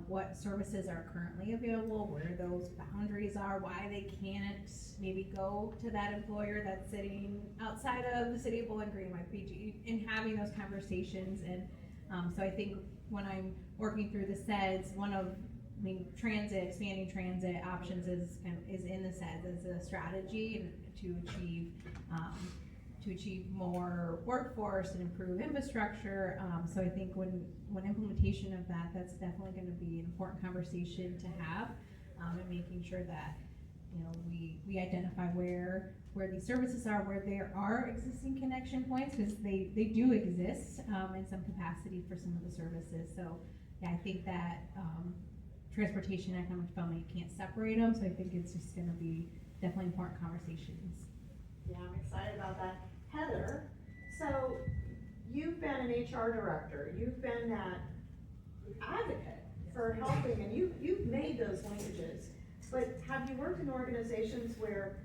what services are currently available, where those boundaries are, why they can't maybe go to that employer that's sitting outside of the city of Bowling Green, like BG, and having those conversations. And so I think when I'm working through the SEDS, transit, expanding transit options is in the SEDS as a strategy to achieve more workforce and improve infrastructure. So I think when implementation of that's definitely going to be an important conversation to have, and making sure that, you know, we identify where these services are, where there are existing connection points, because they do exist in some capacity for some of the services. So yeah, I think that transportation and economic development, you can't separate them. So I think it's just going to be definitely important conversations. Yeah, I'm excited about that. Heather, so you've been an HR director, you've been that advocate for helping, and you've made those linkages. But have you worked in organizations where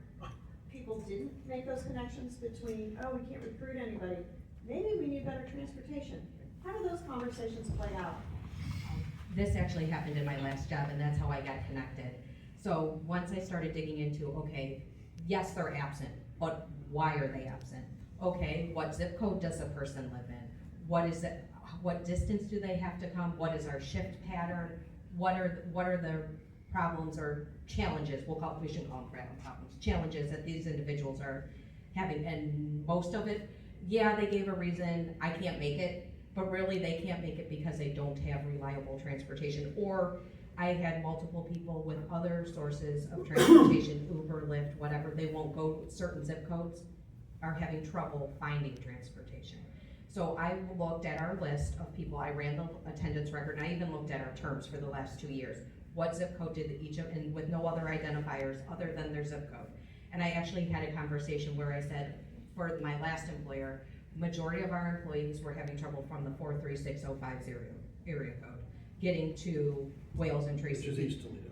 people didn't make those connections between, oh, we can't recruit anybody, maybe we need better transportation? How do those conversations play out? This actually happened in my last job, and that's how I got connected. So once I started digging into, okay, yes, they're absent, but why are they absent? Okay, what zip code does a person live in? What distance do they have to come? What is our shift pattern? What are the problems or challenges? We shouldn't call them problems, challenges that these individuals are having. And most of it, yeah, they gave a reason, I can't make it, but really they can't make it because they don't have reliable transportation. Or I had multiple people with other sources of transportation, Uber, Lyft, whatever, they won't go, certain zip codes are having trouble finding transportation. So I looked at our list of people, I ran the attendance record, and I even looked at our terms for the last 2 years. What zip code did each of, and with no other identifiers other than their zip code. And I actually had a conversation where I said, for my last employer, majority of our employees were having trouble from the 436050 area code, getting to Wales and Tracy.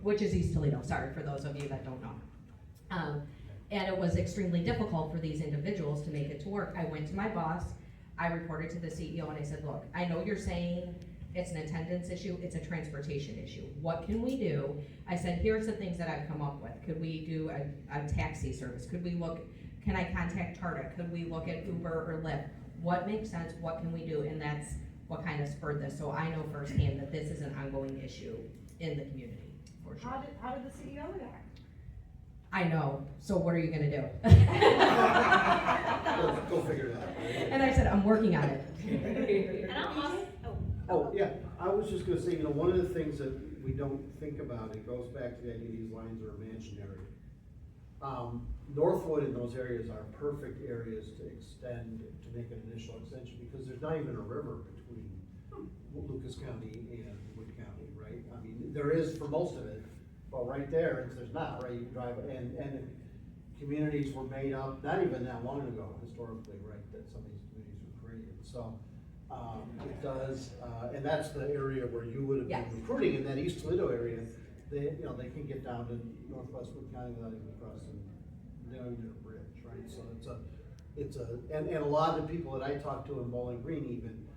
Which is East Toledo, sorry for those of you that don't know. And it was extremely difficult for these individuals to make it to work. I went to my boss, I reported to the CEO, and I said, look, I know you're saying it's an attendance issue, it's a transportation issue. What can we do? I said, here's the things that I've come up with. Could we do a taxi service? Could we look, can I contact TARTA? Could we look at Uber or Lyft? What makes sense? What can we do? And that's what kind of spurred this. So I know firsthand that this is an ongoing issue in the community, for sure. How did the CEO react? I know, so what are you gonna do? Go figure it out. And I said, I'm working on it. And I'm also, Oh, yeah, I was just gonna say, one of the things that we don't think about, it goes back to the idea these lines are imaginary. Northwood and those areas are perfect areas to extend, to make an initial extension, because there's not even a river between Lucas County and Wood County, right? I mean, there is for most of it, but right there, there's not, right? You can drive, and communities were made up, not even that long ago, historically, right, that some of these communities were created. So, it does, and that's the area where you would have been recruiting, in that East Toledo area. They can get down to northwest Wood County without even crossing, they don't even need a bridge, right? So and a lot of the people that I talked to in Bowling Green even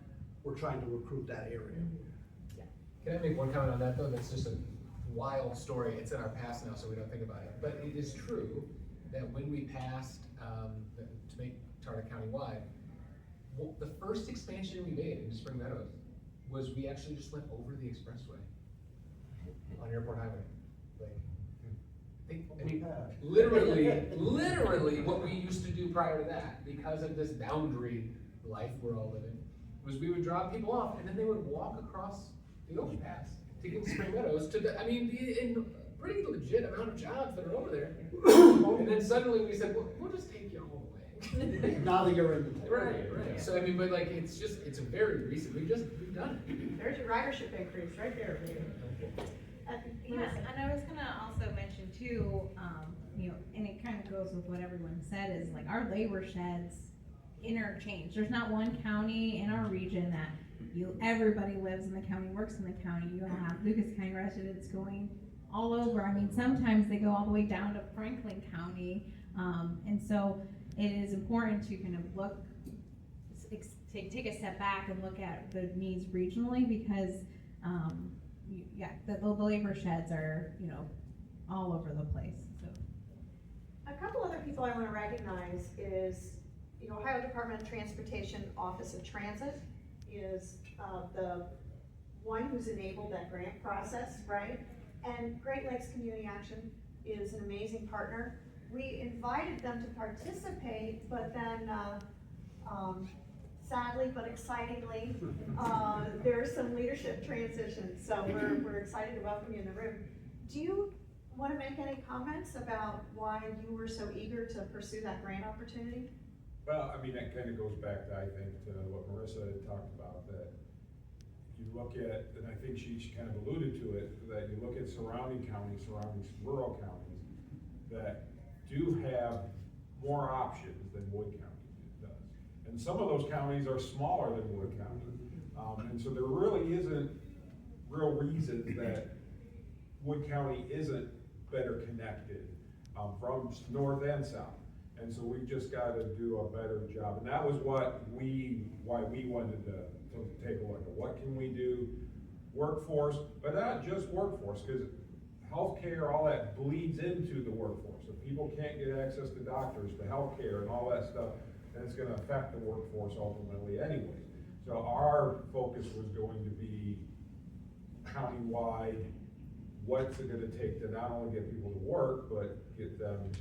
were trying to recruit that area. Can I make one comment on that though? That's just a wild story. It's in our past now, so we don't think about it. But it is true that when we passed to make TARTA countywide, the first expansion we made in Spring Meadows was we actually just went over the expressway on Airport Highway. I mean, literally what we used to do prior to that, because of this boundary life we're all living, was we would drop people off and then they would walk across the overpass to get to Spring Meadows to the, in pretty legit amount of jobs that are over there. And then suddenly we said, we'll just take you all the way. Now that you're in the Right. So but like, it's a very recent, we've done it. there's your ridership increase right there, baby. Yeah, and I was gonna also mention too, and it kind of goes with what everyone said, is like our labor sheds interchange. There's not one county in our region that everybody lives in the county, works in the county. You have Lucas County residents going all over. I mean, sometimes they go all the way down to Franklin County. And so it is important to kind of look, take a step back and look at the needs regionally, because the labor sheds are, all over the place. So A couple other people I want to recognize is, Ohio Department of Transportation Office of Transit is the one who's enabled that grant process, right? And Great Lakes Community Action is an amazing partner. We invited them to participate, but then sadly but excitingly, there's some leadership transition. So we're excited to welcome you in the room. Do you want to make any comments about why you were so eager to pursue that grant opportunity? Well, I mean, that kind of goes back to, I think, to what Marissa had talked about, that you look at, and I think she kind of alluded to it, that you look at surrounding counties, surrounding rural counties, that do have more options than Wood County does. And some of those counties are smaller than Wood County. And so there really isn't real reason that Wood County isn't better connected from north and south. And so we've just got to do a better job. And that was why we wanted to take a look at what can we do, workforce, but not just workforce, because healthcare, all that bleeds into the workforce. If people can't get access to doctors, to healthcare and all that stuff, then it's going to affect the workforce ultimately anyway. So our focus was going to be countywide. What's it going to take to not only get people to work, but get them to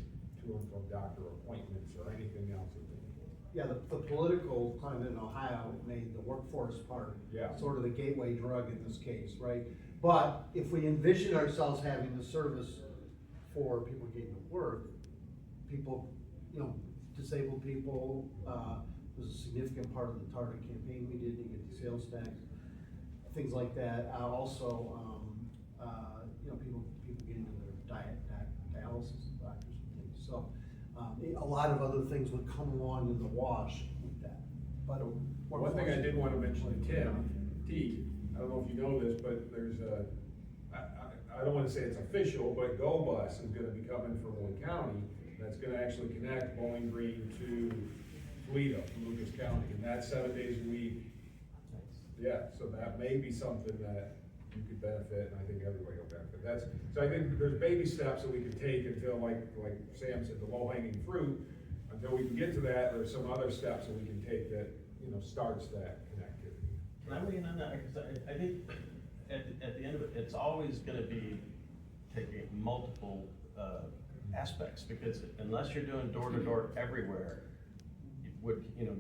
and from doctor appointments or anything else that they need. Yeah, the political climate in Ohio made the workforce part sort of the gateway drug in this case, right? But if we envision ourselves having the service for people getting to work, people, disabled people, was a significant part of the TARTA campaign we did to get the sales tax, things like that. Also, people getting to their dialysis doctors and things. So a lot of other things would come along in the wash with that. But one thing I did want to mention to Tim, I don't know if you know this, but there's I don't want to say it's official, but Go Bus is going to be coming from Wood County. That's going to actually connect Bowling Green to Toledo, Lucas County, and that's 7 days a week. Yeah, so that may be something that you could benefit, and I think everybody will benefit. So I think there's baby steps that we can take until, like Sam said, the low-hanging fruit. Until we can get to that, there's some other steps that we can take that, starts that connectivity. Can I weigh in on that? Because I think at the end of it, it's always gonna be taking multiple aspects, because unless you're doing door-to-door everywhere,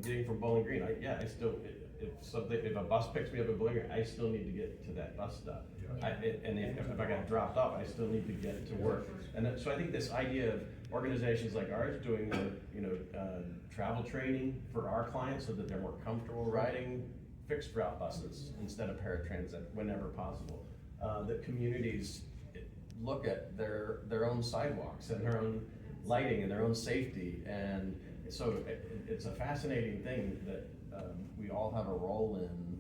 getting from Bowling Green, I still, if a bus picks me up at Bowling Green, I still need to get to that bus stop. And if I got dropped off, I still need to get to work. And so I think this idea of organizations like ours doing travel training for our clients so that they're more comfortable riding fixed route buses instead of paratransit whenever possible. That communities look at their own sidewalks and their own lighting and their own safety. And so it's a fascinating thing that we all have a role in,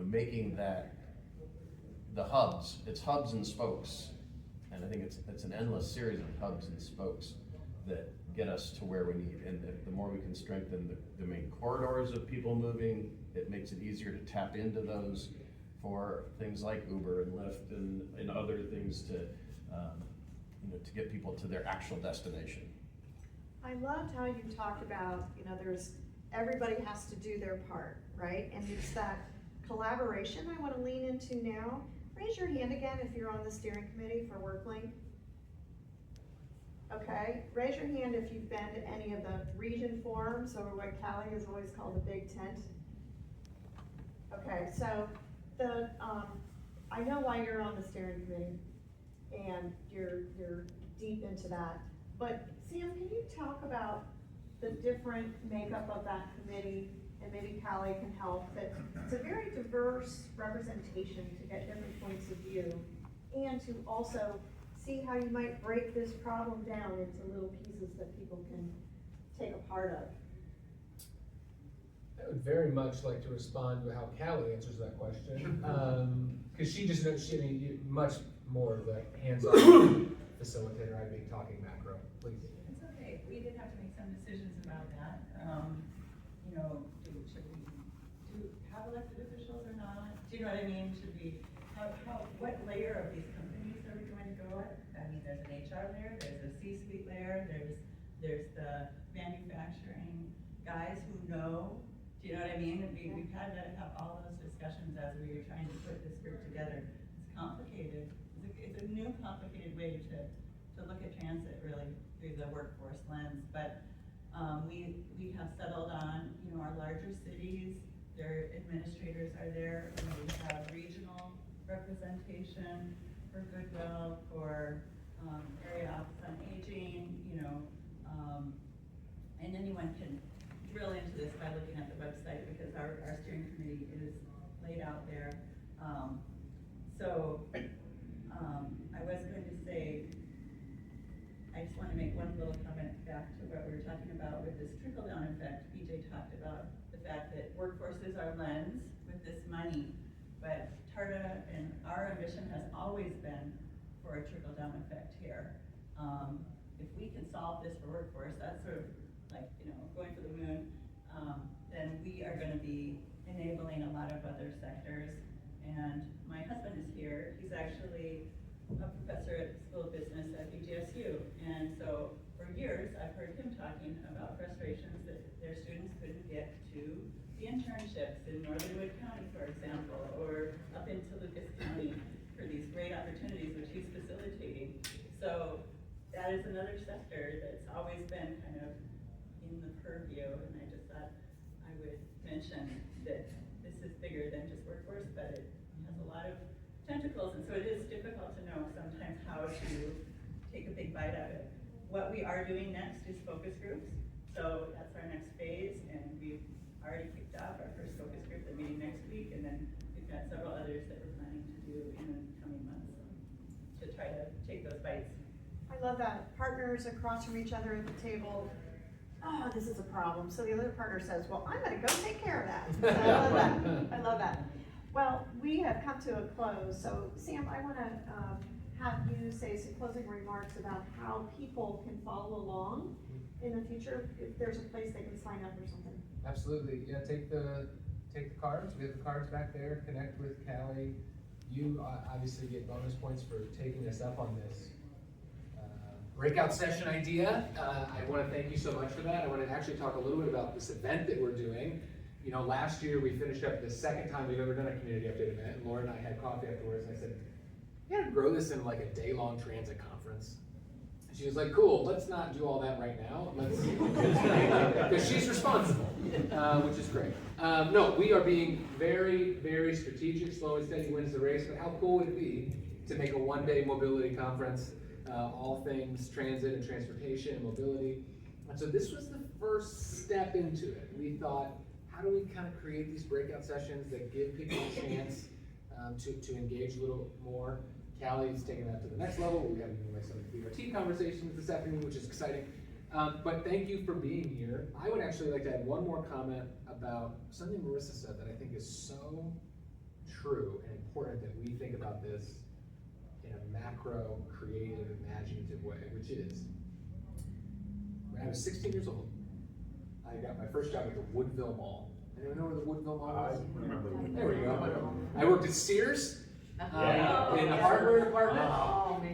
making that the hubs. It's hubs and spokes, and I think it's an endless series of hubs and spokes that get us to where we need. And the more we can strengthen the main corridors of people moving, it makes it easier to tap into those for things like Uber and Lyft and other things to get people to their actual destination. I loved how you talked about, everybody has to do their part, right? And it's that collaboration I want to lean into now. Raise your hand again if you're on the steering committee for WorkLink. Okay, raise your hand if you've been to any of the region forums, or what Callie has always called the big tent. Okay, so I know why you're on the steering committee, and you're deep into that. But Sam, can you talk about the different makeup of that committee, and maybe Callie can help? That it's a very diverse representation to get different points of view, and to also see how you might break this problem down into little pieces that people can take a part of. I would very much like to respond to how Callie answers that question, because she just knows, much more of the hands-on facilitator, I being talking macro, please. It's okay, we did have to make some decisions about that. You know, should we have elected officials or not? Do you know what I mean? Should we, what layer of these companies are we going to go at? I mean, there's an HR layer, there's a C-suite layer, there's the manufacturing guys who know. Do you know what I mean? We've had to have all those discussions as we were trying to put this group together. It's complicated. It's a new complicated way to look at transit really through the workforce lens. But we have settled on, you know, our larger cities, their administrators are there. You know, we have regional representation for Goodwill, for area office on aging, you know, and anyone can drill into this by looking at the website because our steering committee is laid out there. I was going to say, I just want to make one little comment back to what we were talking about with this trickle-down effect. BJ talked about the fact that workforce is our lens with this money, but TARTA and our ambition has always been for a trickle-down effect here. If we can solve this for workforce, that's sort of like, you know, going for the moon, then we are going to be enabling a lot of other sectors. And my husband is here. He's actually a professor at the School of Business at BGSU. And so for years, I've heard him talking about frustrations that their students couldn't get to the internships in Northern Wood County, for example, or up into Lucas County for these great opportunities which he's facilitating. So that is another sector that's always been kind of in the purview, and I just thought I would mention that this is bigger than just workforce, but it has a lot of tentacles, and so it is difficult to know sometimes how to take a big bite out of it. What we are doing next is focus groups, so that's our next phase, and we've already kicked off our first focus group. They're meeting next week, and then we've got several others that we're planning to do in the coming months to try to take those bites. I love that. Partners across from each other at the table. Oh, this is a problem. So the other partner says, well, I'm gonna go take care of that. I love that. I love that. Well, we have come to a close. So Sam, I wanna have you say some closing remarks about how people can follow along in the future, if there's a place they can sign up or something. Absolutely, yeah, take the cards, we have the cards back there, connect with Callie. You obviously get bonus points for taking us up on this breakout session idea. I want to thank you so much for that. I want to actually talk a little bit about this event that we're doing. You know, last year we finished up the second time we've ever done a community update event, and Laura and I had coffee afterwards, and I said, we gotta grow this into like a day-long transit conference. And she was like, cool, let's not do all that right now. Let's, because she's responsible, which is great. No, we are being very, very strategic. Slow and steady wins the race, but how cool would it be to make a one-day mobility conference, all things transit and transportation and mobility. And so this was the first step into it. We thought, how do we kind of create these breakout sessions that give people a chance to engage a little more? Callie's taking that to the next level. We're having like some BRT conversations this afternoon, which is exciting. But thank you for being here. I would actually like to add one more comment about something Marissa said that I think is so true and important that we think about this in a macro, creative, imaginative way, which is, when I was 16 years old, I got my first job at the Woodville Mall. Anyone know where the Woodville Mall was? I remember. There we go. I worked at Sears in the hardware department,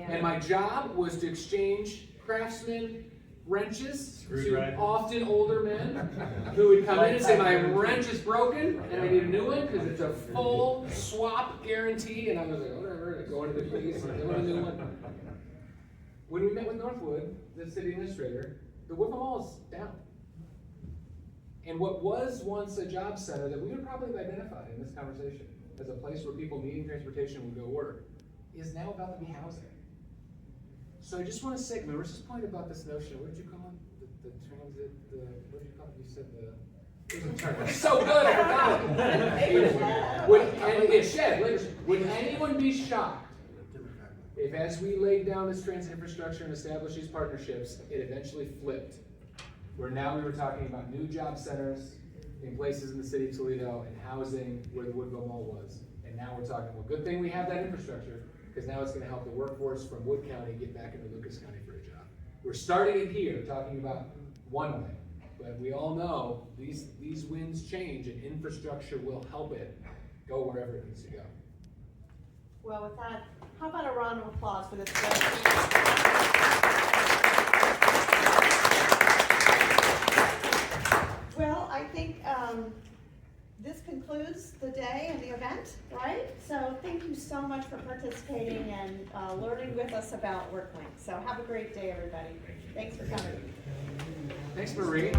and my job was to exchange Craftsman wrenches to often older men who would come in and say, my wrench is broken and I need a new one because it's a full swap guarantee. And I was like, whatever, go into the police and give a new one. When we met with Northwood, the city administrator, the Woodville Mall is down. And what was once a job center that we would probably have identified in this conversation as a place where people needing transportation would go work is now about to be housing. So I just want to say, Marissa's point about this notion, what did you call it? The transit, what did you call it? You said the so good, I forgot it. Shed. Would anyone be shocked if as we laid down this transit infrastructure and established these partnerships, it eventually flipped, where now we were talking about new job centers in places in the city of Toledo and housing where the Woodville Mall was. And now we're talking, well, good thing we have that infrastructure, because now it's gonna help the workforce from Wood County get back into Lucas County for a job. We're starting it here, talking about one way, but we all know these winds change and infrastructure will help it go wherever it needs to go. Well, with that, how about a round of applause for this great team? Well, I think this concludes the day and the event, right? So thank you so much for participating and learning with us about WorkLink. So have a great day, everybody. Thanks for coming. Thanks, Marie.